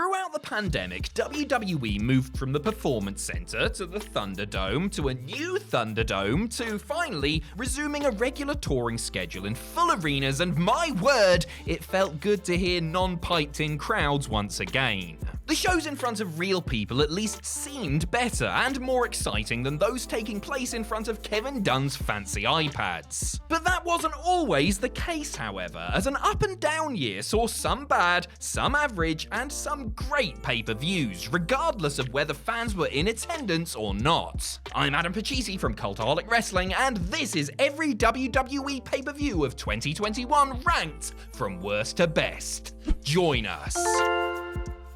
Throughout the pandemic, WWE moved from the Performance Center to the Thunderdome to a new Thunderdome to finally resuming a regular touring schedule in full arenas, and my word, it felt good to hear non-piped-in crowds once again. The shows in front of real people at least seemed better and more exciting than those taking place in front of Kevin Dunn's fancy iPads. But that wasn't always the case, however, as an up and down year saw some bad, some average, and some great pay-per-views, regardless of whether fans were in attendance or not. I'm Adam Pachisi from Cultaholic Wrestling, and this is every WWE pay-per-view of 2021 ranked from worst to best. Join us.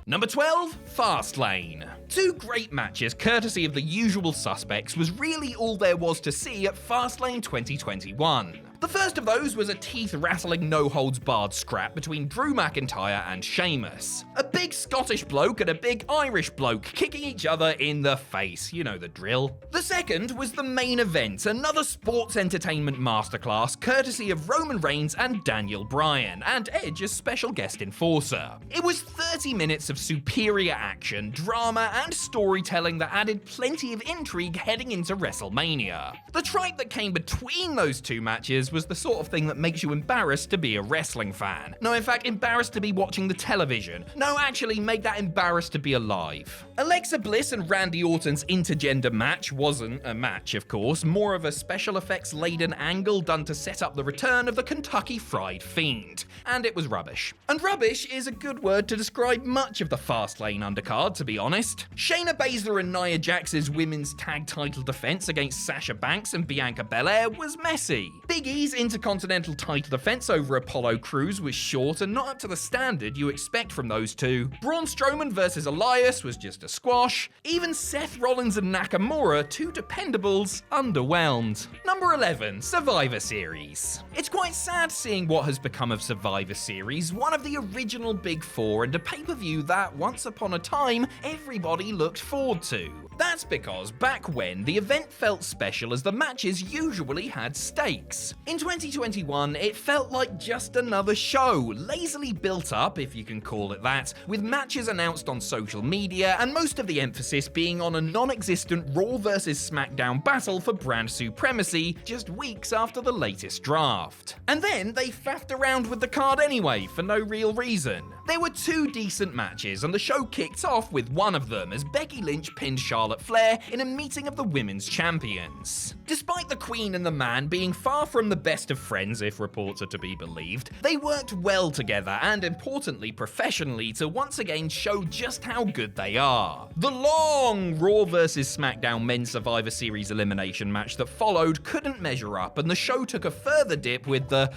Number 12, FASTLANE. Two great matches courtesy of the usual suspects was really all there was to see at FASTLANE 2021. The first of those was a teeth-rattling no-holds-barred scrap between Drew McIntyre and Sheamus. A big Scottish bloke and a big Irish bloke kicking each other in the face, you know the drill. The second was the main event, another sports entertainment masterclass courtesy of Roman Reigns and Daniel Bryan, and Edge as special guest enforcer. It was 30 minutes of superior action, drama, and storytelling that added plenty of intrigue heading into WrestleMania. The tripe that came between those two matches was the sort of thing that makes you embarrassed to be a wrestling fan. No, in fact, embarrassed to be watching the television. No, actually, make that embarrassed to be alive. Alexa Bliss and Randy Orton's intergender match wasn't a match, of course, more of a special effects-laden angle done to set up the return of the Kentucky Fried Fiend. And it was rubbish. And rubbish is a good word to describe much of the FASTLANE undercard, to be honest. Shayna Baszler and Nia Jax's women's tag title defense against Sasha Banks and Bianca Belair was messy. Big E's intercontinental title defense over Apollo Crews was short and not up to the standard you expect from those two. Braun Strowman versus Elias was just a squash. Even Seth Rollins and Nakamura, two dependables, underwhelmed. Number 11, Survivor Series. It's quite sad seeing what has become of Survivor Series, one of the original Big Four and a pay-per-view that, once upon a time, everybody looked forward to. That's because back when, the event felt special as the matches usually had stakes. In 2021, it felt like just another show, lazily built up, if you can call it that, with matches announced on social media and most of the emphasis being on a non-existent Raw vs SmackDown battle for brand supremacy just weeks after the latest draft. And then they faffed around with the card anyway, for no real reason. There were two decent matches, and the show kicked off with one of them as Becky Lynch pinned Charlotte Flair in a meeting of the women's champions. Despite the Queen and the Man being far from the best of friends, if reports are to be believed, they worked well together and, importantly, professionally to once again show just how good they are. The long Raw vs SmackDown Men's Survivor Series elimination match that followed couldn't measure up, and the show took a further dip with the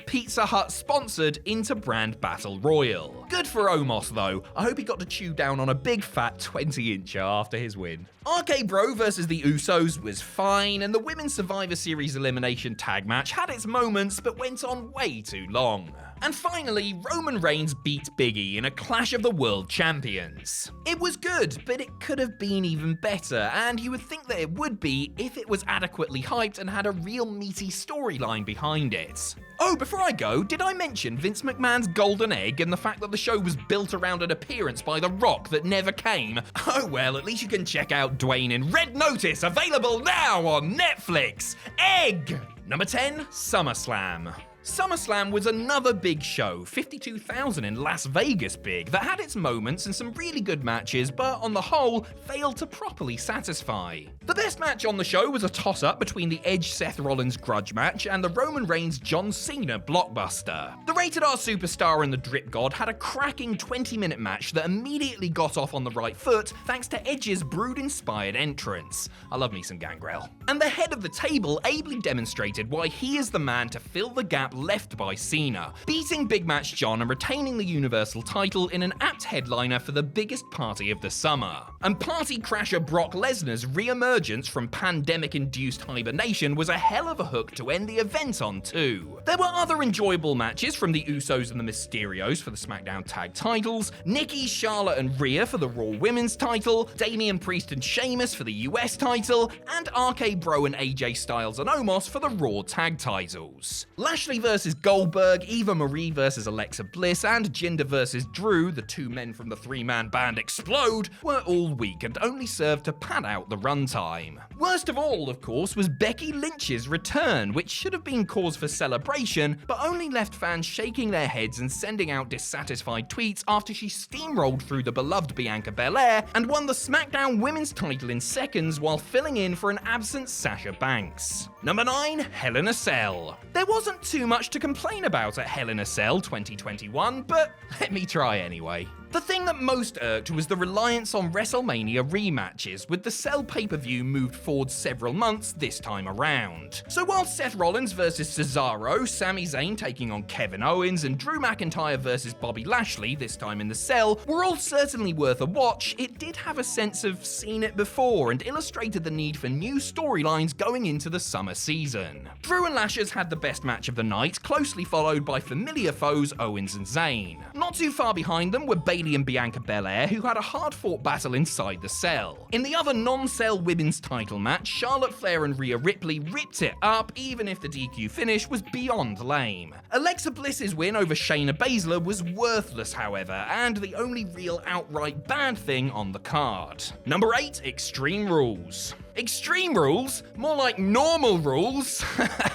Pizza Hut sponsored Interbrand Battle Royal. Good for Omos though. I hope he got to chew down on a big fat 20-incher after his win. RK Bro versus the Usos was fine, and the Women's Survivor Series elimination tag match had its moments but went on way too long. And finally, Roman Reigns beat Big E in a Clash of the World Champions. It was good, but it could have been even better, and you would think that it would be if it was adequately hyped and had a real meaty storyline behind it. Oh, before I go, did I mention Vince McMahon's golden egg and the fact that the show was built around an appearance by The Rock that never came? Oh well, at least you can check out Dwayne in Red Notice, available now on Netflix. Egg! Number 10, SummerSlam. SummerSlam was another big show, 52,000 in Las Vegas big, that had its moments and some really good matches, but on the whole, failed to properly satisfy. The best match on the show was a toss-up between the Edge-Seth Rollins grudge match and the Roman Reigns-John Cena blockbuster. The Rated R Superstar and the Drip God had a cracking 20-minute match that immediately got off on the right foot thanks to Edge's Brood-inspired entrance. I love me some Gangrel. And the head of the table ably demonstrated why he is the man to fill the gap left by Cena, beating Big Match John and retaining the Universal title in an apt headliner for the biggest party of the summer. And party crasher Brock Lesnar's re-emergence from pandemic-induced hibernation was a hell of a hook to end the event on too. There were other enjoyable matches from the Usos and the Mysterios for the SmackDown tag titles, Nikki, Charlotte and Rhea for the Raw Women's title, Damian Priest and Sheamus for the US title, and RK Bro and AJ Styles and Omos for the Raw tag titles. Lashley vs. Goldberg, Eva Marie vs. Alexa Bliss, and Jinder vs. Drew, the two men from the three-man band Explode, were all weak and only served to pad out the runtime. Worst of all, of course, was Becky Lynch's return, which should have been cause for celebration, but only left fans shaking their heads and sending out dissatisfied tweets after she steamrolled through the beloved Bianca Belair and won the SmackDown Women's title in seconds while filling in for an absent Sasha Banks. Number 9, Hell in a Cell. There wasn't too much to complain about at Hell in a Cell 2021, but let me try anyway. The thing that most irked was the reliance on WrestleMania rematches, with the Cell pay-per-view moved forward several months this time around. So while Seth Rollins vs Cesaro, Sami Zayn taking on Kevin Owens, and Drew McIntyre vs Bobby Lashley, this time in the Cell, were all certainly worth a watch, it did have a sense of seen it before and illustrated the need for new storylines going into the summer season. Drew and Lashers had the best match of the night, closely followed by familiar foes Owens and Zayn. Not too far behind them were Bayley and Bianca Belair, who had a hard-fought battle inside the Cell. In the other non-Cell women's title match, Charlotte Flair and Rhea Ripley ripped it up, even if the DQ finish was beyond lame. Alexa Bliss's win over Shayna Baszler was worthless, however, and the only real outright bad thing on the card. Number 8, Extreme Rules. Extreme Rules? More like normal rules?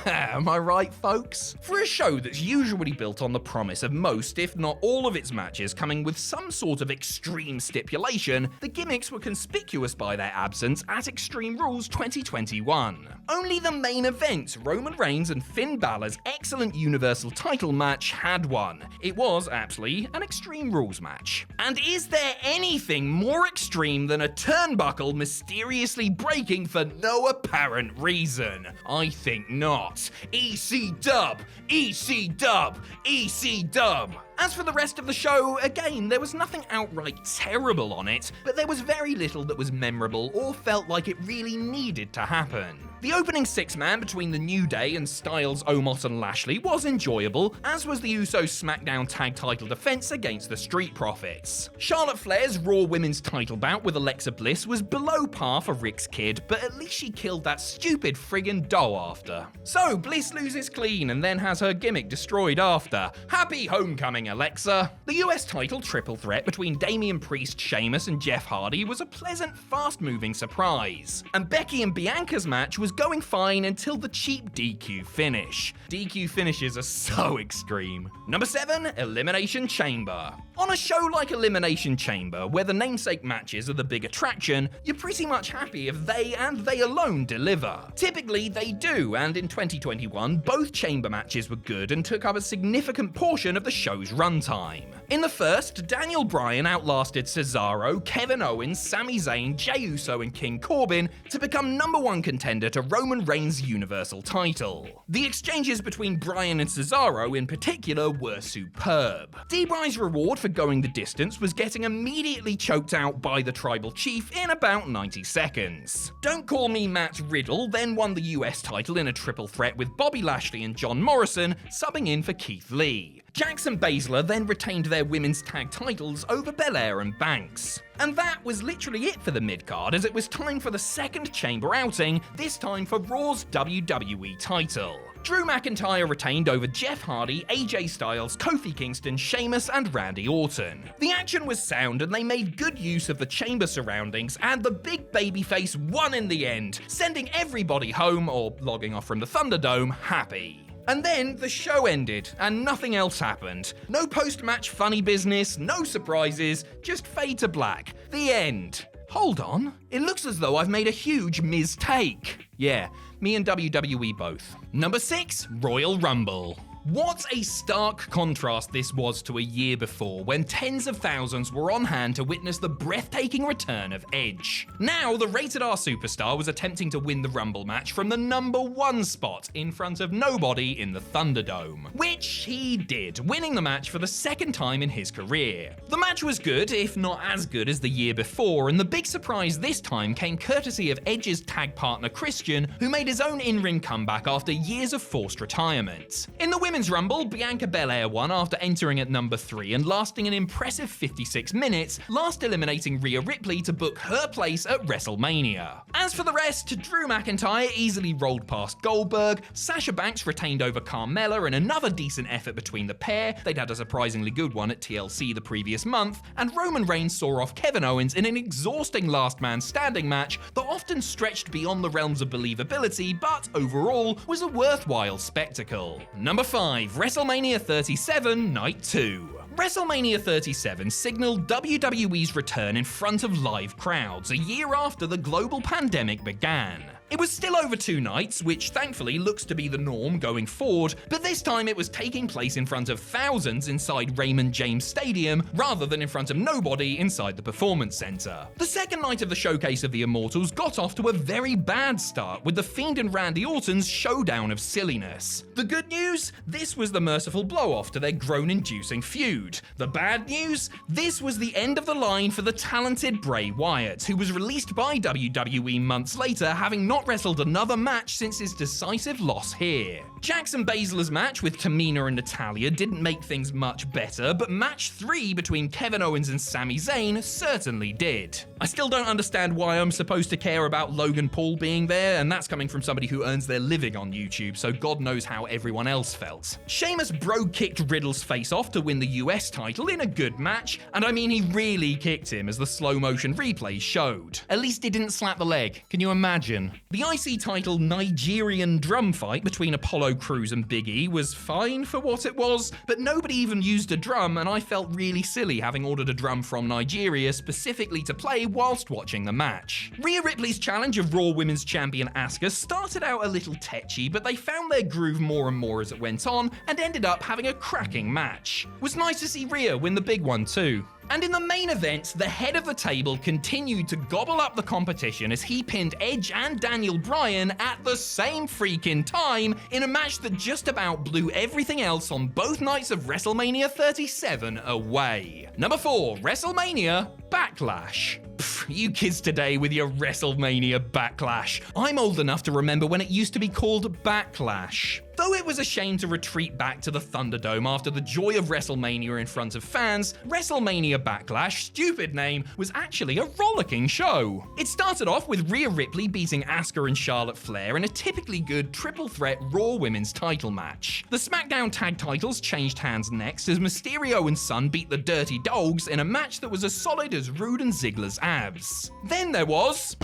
Am I right, folks? For a show that's usually built on the promise of most, if not all of its matches coming with some sort of extreme stipulation, the gimmicks were conspicuous by their absence at Extreme Rules 2021. Only the main event, Roman Reigns and Finn Balor's excellent Universal title match, had one. It was, aptly, an Extreme Rules match. And is there anything more extreme than a turnbuckle mysteriously breaking for no apparent reason? I think not. EC Dub! EC Dub! EC Dub! As for the rest of the show, again, there was nothing outright terrible on it, but there was very little that was memorable or felt like it really needed to happen. The opening six-man between The New Day and Styles, Omos and Lashley was enjoyable, as was the Usos' SmackDown tag title defense against the Street Profits. Charlotte Flair's Raw Women's title bout with Alexa Bliss was below par for Rick's kid, but at least she killed that stupid friggin' doll after. So, Bliss loses clean and then has her gimmick destroyed after. Happy homecoming, Alexa! The US title triple threat between Damian Priest, Sheamus and Jeff Hardy was a pleasant, fast-moving surprise. And Becky and Bianca's match was going fine until the cheap DQ finish. DQ finishes are so extreme. Number 7, Elimination Chamber. On a show like Elimination Chamber, where the namesake matches are the big attraction, you're pretty much happy if they and they alone deliver. Typically, they do, and in 2021, both chamber matches were good and took up a significant portion of the show's runtime. In the first, Daniel Bryan outlasted Cesaro, Kevin Owens, Sami Zayn, Jey Uso and King Corbin to become number 1 contender to Roman Reigns' Universal title. The exchanges between Bryan and Cesaro in particular were superb. D-Bry's reward for going the distance was getting immediately choked out by the Tribal Chief in about 90 seconds. Don't Call Me Matt Riddle then won the US title in a triple threat with Bobby Lashley and John Morrison subbing in for Keith Lee. Jax and Baszler then retained their women's tag titles over Belair and Banks. And that was literally it for the mid-card, as it was time for the second chamber outing, this time for Raw's WWE title. Drew McIntyre retained over Jeff Hardy, AJ Styles, Kofi Kingston, Sheamus and Randy Orton. The action was sound and they made good use of the chamber surroundings, and the big babyface won in the end, sending everybody home, or logging off from the Thunderdome, happy. And then the show ended, and nothing else happened. No post-match funny business, no surprises, just fade to black. The end. Hold on, it looks as though I've made a huge mistake. Yeah, me and WWE both. Number 6, Royal Rumble. What a stark contrast this was to a year before, when tens of thousands were on hand to witness the breathtaking return of Edge. Now, the Rated R superstar was attempting to win the Rumble match from the number 1 spot in front of nobody in the Thunderdome, which he did, winning the match for the second time in his career. The match was good, if not as good as the year before, and the big surprise this time came courtesy of Edge's tag partner Christian, who made his own in-ring comeback after years of forced retirement. In the Women's Rumble, Bianca Belair won after entering at number 3 and lasting an impressive 56 minutes, last eliminating Rhea Ripley to book her place at WrestleMania. As for the rest, Drew McIntyre easily rolled past Goldberg, Sasha Banks retained over Carmella in another decent effort between the pair, they'd had a surprisingly good one at TLC the previous month, and Roman Reigns saw off Kevin Owens in an exhausting last man standing match that often stretched beyond the realms of believability, but overall was a worthwhile spectacle. Number 5, WrestleMania 37, Night 2. WrestleMania 37 signaled WWE's return in front of live crowds a year after the global pandemic began. It was still over 2 nights, which thankfully looks to be the norm going forward, but this time it was taking place in front of thousands inside Raymond James Stadium, rather than in front of nobody inside the Performance Center. The second night of the Showcase of the Immortals got off to a very bad start, with The Fiend and Randy Orton's showdown of silliness. The good news? This was the merciful blow-off to their groan-inducing feud. The bad news? This was the end of the line for the talented Bray Wyatt, who was released by WWE months later, having not wrestled another match since his decisive loss here. Jackson Baszler's match with Tamina and Natalya didn't make things much better, but match 3 between Kevin Owens and Sami Zayn certainly did. I still don't understand why I'm supposed to care about Logan Paul being there, and that's coming from somebody who earns their living on YouTube, so God knows how everyone else felt. Sheamus bro-kicked Riddle's face off to win the US title in a good match, and I mean he really kicked him as the slow-motion replays showed. At least he didn't slap the leg, can you imagine? The IC title Nigerian drum fight between Apollo Crews and Big E was fine for what it was, but nobody even used a drum, and I felt really silly having ordered a drum from Nigeria specifically to play whilst watching the match. Rhea Ripley's challenge of Raw Women's Champion Asuka started out a little tetchy, but they found their groove more and more as it went on, and ended up having a cracking match. It was nice to see Rhea win the big one too. And in the main event, the head of the table continued to gobble up the competition as he pinned Edge and Daniel Bryan at the same freaking time in a match that just about blew everything else on both nights of WrestleMania 37 away. Number 4, WrestleMania BACKLASH. You kids today with your WrestleMania BACKLASH. I'm old enough to remember when it used to be called BACKLASH. Though it was a shame to retreat back to the Thunderdome after the joy of WrestleMania in front of fans, WrestleMania BACKLASH, stupid name, was actually a rollicking show. It started off with Rhea Ripley beating Asuka and Charlotte Flair in a typically good triple threat Raw Women's title match. The SmackDown tag titles changed hands next as Mysterio and Sun beat the Dirty Dogs in a match that was as solid as Rude and Ziggler's abs. Then there was...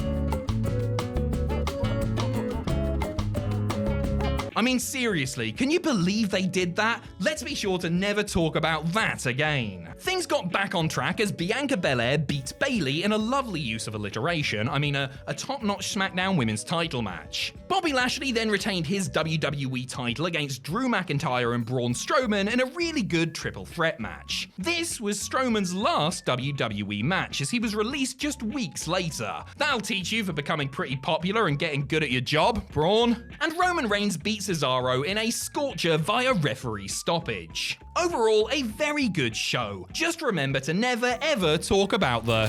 I mean, seriously, can you believe they did that? Let's be sure to never talk about that again. Things got back on track as Bianca Belair beat Bayley in a lovely use of alliteration. I mean, a top-notch SmackDown Women's title match. Bobby Lashley then retained his WWE title against Drew McIntyre and Braun Strowman in a really good triple threat match. This was Strowman's last WWE match, as he was released just weeks later. That'll teach you for becoming pretty popular and getting good at your job, Braun. And Roman Reigns beat Cesaro in a scorcher via referee stoppage. Overall, a very good show. Just remember to never ever talk about the...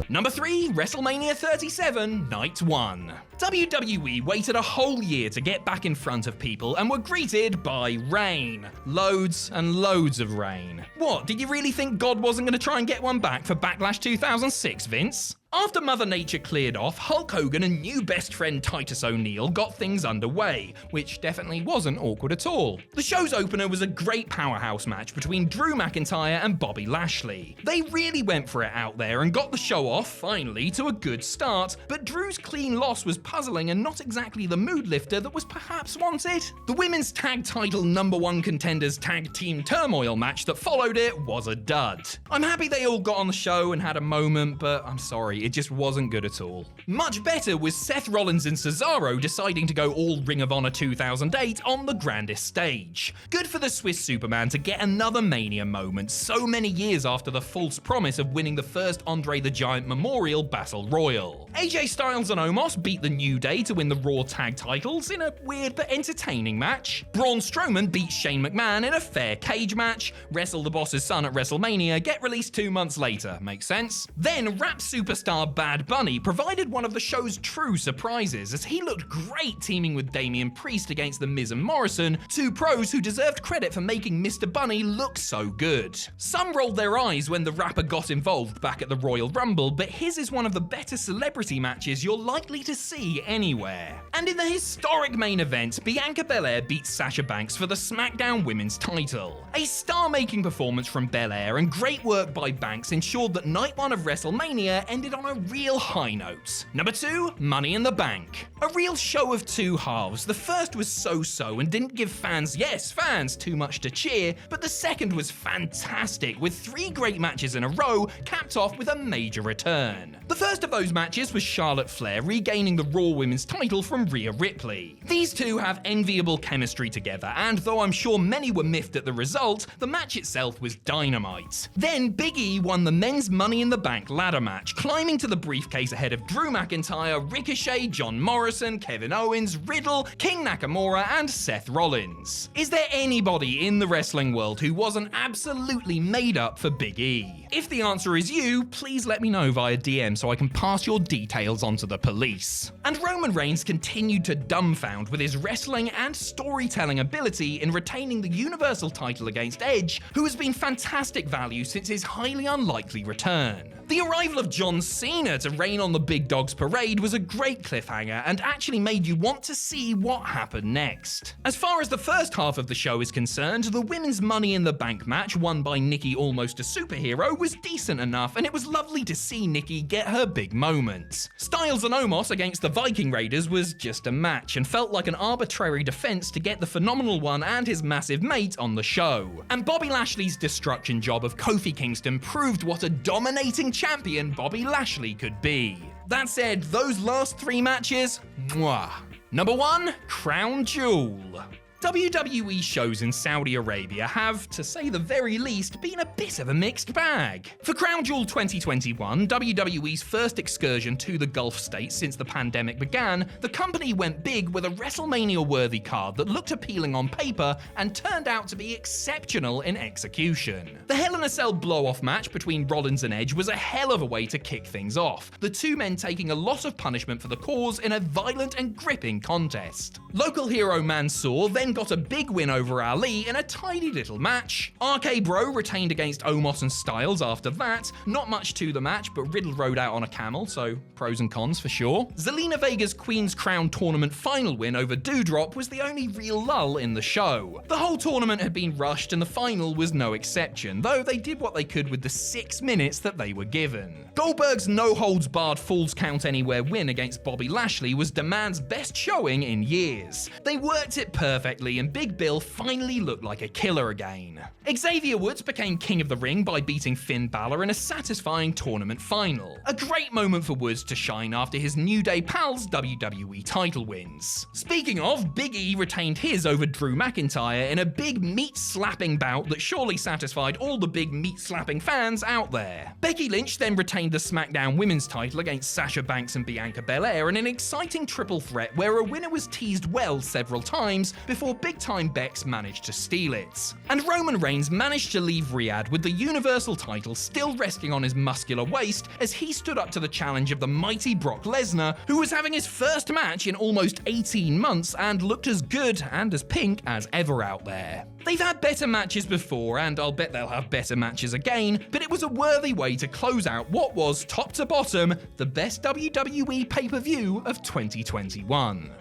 Number 3, WrestleMania 37, Night 1. WWE waited a whole year to get back in front of people and were greeted by rain. Loads and loads of rain. What, did you really think God wasn't going to try and get one back for Backlash 2006, Vince? After Mother Nature cleared off, Hulk Hogan and new best friend Titus O'Neil got things underway, which definitely wasn't awkward at all. The show's opener was a great powerhouse match between Drew McIntyre and Bobby Lashley. They really went for it out there and got the show off, finally, to a good start, but Drew's clean loss was puzzling and not exactly the mood lifter that was perhaps wanted. The women's tag title #1 contenders tag team turmoil match that followed it was a dud. I'm happy they all got on the show and had a moment, but I'm sorry, it just wasn't good at all. Much better was Seth Rollins and Cesaro deciding to go all Ring of Honor 2008 on the grandest stage. Good for the Swiss Superman to get another Mania moment so many years after the false promise of winning the first Andre the Giant Memorial Battle Royal. AJ Styles and Omos beat the New Day to win the Raw tag titles in a weird but entertaining match. Braun Strowman beats Shane McMahon in a fair cage match. Wrestle the boss's son at WrestleMania, get released 2 months later. Makes sense? Then rap superstar Bad Bunny provided one of the show's true surprises, as he looked great teaming with Damian Priest against The Miz and Morrison, two pros who deserved credit for making Mr. Bunny look so good. Some rolled their eyes when the rapper got involved back at the Royal Rumble, but his is one of the better celebrity matches you're likely to see anywhere. And in the historic main event, Bianca Belair beats Sasha Banks for the SmackDown Women's title. A star-making performance from Belair and great work by Banks ensured that night one of WrestleMania ended on a real high note. Number 2, Money in the Bank. A real show of two halves. The first was so-so and didn't give fans, too much to cheer, but the second was fantastic, with 3 great matches in a row, capped off with a major return. The first of those matches was Charlotte Flair regaining the Raw Women's title from Rhea Ripley. These two have enviable chemistry together, and though I'm sure many were miffed at the result, the match itself was dynamite. Then Big E won the men's Money in the Bank ladder match, climbing to the briefcase ahead of Drew McIntyre, Ricochet, John Morrison, Kevin Owens, Riddle, King Nakamura, and Seth Rollins. Is there anybody in the wrestling world who wasn't absolutely made up for Big E? If the answer is you, please let me know via DM so I can pass your details on to the police. And Roman Reigns continued to dumbfound with his wrestling and storytelling ability in retaining the Universal title against Edge, who has been fantastic value since his highly unlikely return. The arrival of John Cena to rain on the big dog's parade was a great cliffhanger and actually made you want to see what happened next. As far as the first half of the show is concerned, the women's Money in the Bank match won by Nikki Almost a Superhero was decent enough, and it was lovely to see Nikki get her big moment. Styles and Omos against the Viking Raiders was just a match and felt like an arbitrary defense to get the Phenomenal One and his massive mate on the show. And Bobby Lashley's destruction job of Kofi Kingston proved what a dominating champion Bobby Lashley could be. That said, those last 3 matches, mwah. Number 1, Crown Jewel. WWE shows in Saudi Arabia have, to say the very least, been a bit of a mixed bag. For Crown Jewel 2021, WWE's first excursion to the Gulf states since the pandemic began, the company went big with a WrestleMania-worthy card that looked appealing on paper and turned out to be exceptional in execution. The Hell in a Cell blow-off match between Rollins and Edge was a hell of a way to kick things off, the two men taking a lot of punishment for the cause in a violent and gripping contest. Local hero Mansoor then got a big win over Ali in a tiny little match. RK Bro retained against Omos and Styles after that. Not much to the match, but Riddle rode out on a camel, so pros and cons for sure. Zelina Vega's Queen's Crown tournament final win over Doudrop was the only real lull in the show. The whole tournament had been rushed and the final was no exception, though they did what they could with the 6 minutes that they were given. Goldberg's no-holds-barred Falls Count Anywhere win against Bobby Lashley was Demand's best showing in years. They worked it perfectly and Big Bill finally looked like a killer again. Xavier Woods became King of the Ring by beating Finn Balor in a satisfying tournament final. A great moment for Woods to shine after his New Day pals' WWE title wins. Speaking of, Big E retained his over Drew McIntyre in a big meat-slapping bout that surely satisfied all the big meat-slapping fans out there. Becky Lynch then retained the SmackDown Women's title against Sasha Banks and Bianca Belair in an exciting triple threat where a winner was teased well several times before big-time Bex managed to steal it. And Roman Reigns managed to leave Riyadh with the Universal title still resting on his muscular waist as he stood up to the challenge of the mighty Brock Lesnar, who was having his first match in almost 18 months and looked as good and as pink as ever out there. They've had better matches before, and I'll bet they'll have better matches again, but it was a worthy way to close out what was, top to bottom, the best WWE pay-per-view of 2021.